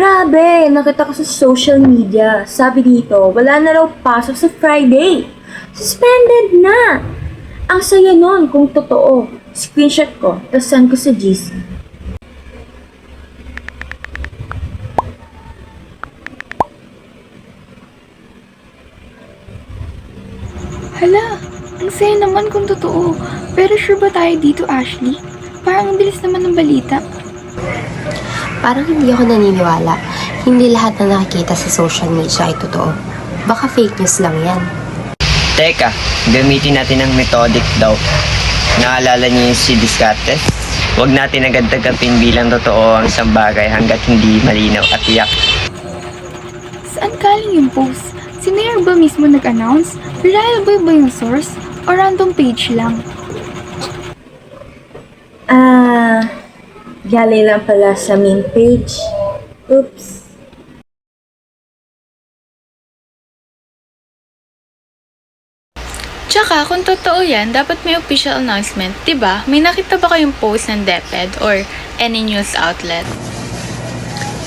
Grabe, nakita ko sa social media. Sabi dito, wala na raw pasok sa Friday. Suspended na. Ang saya nun kung totoo. Screenshot ko, tapos send ko sa GC. Hala, ang saya naman kung totoo. Pero sure ba tayo dito, Ashley? Parang ang bilis naman ng balita. Parang hindi ako naniniwala. Hindi lahat na nakikita sa social media ay totoo. Baka fake news lang yan. Teka, gamitin natin ang methodic daw. Naalala niyo yung si Descartes? Huwag natin agad tanggapin bilang totoo ang isang bagay hanggat hindi malinaw at tiyak. Saan galing yung post? Si Mayor ba mismo nag-announce? Reliable ba yung source? O random page lang? Galing lang pala sa main page. Oops. Tsaka, kung totoo yan, dapat may official announcement, diba? May nakita ba kayong post ng DepEd or any news outlet?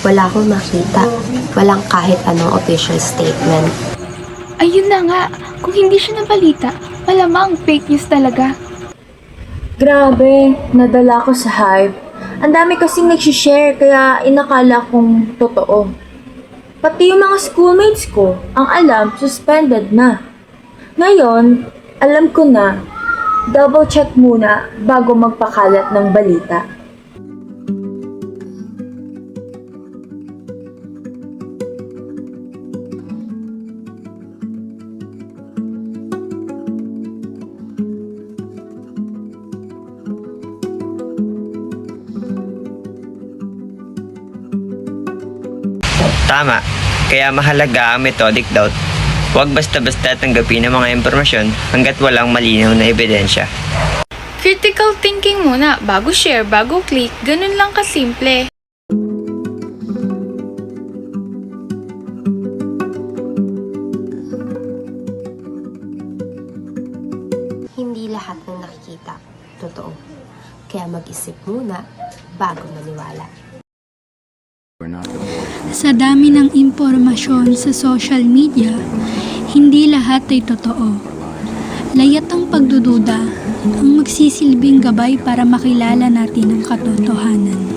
Wala akong makita. Walang kahit anong official statement. Ayun na nga, kung hindi siya nabalita, malamang fake news talaga. Grabe, nadala ko sa hype. Ang dami kasing nagsishare kaya inakala kong totoo. Pati yung mga schoolmates ko, ang alam, suspended na. Ngayon, alam ko na, double check muna bago magpakalat ng balita. Tama, kaya mahalaga ang methodic doubt. Huwag basta-basta tanggapin ang mga impormasyon hanggat walang malinaw na ebidensya. Critical thinking muna, bago share, bago click, ganun lang kasimple. Hindi lahat ng nakikita totoo. Kaya mag-isip muna bago maniwala. Sa dami ng impormasyon sa social media, hindi lahat ay totoo. Layat ang pagdududa ang magsisilbing gabay para makilala natin ang katotohanan.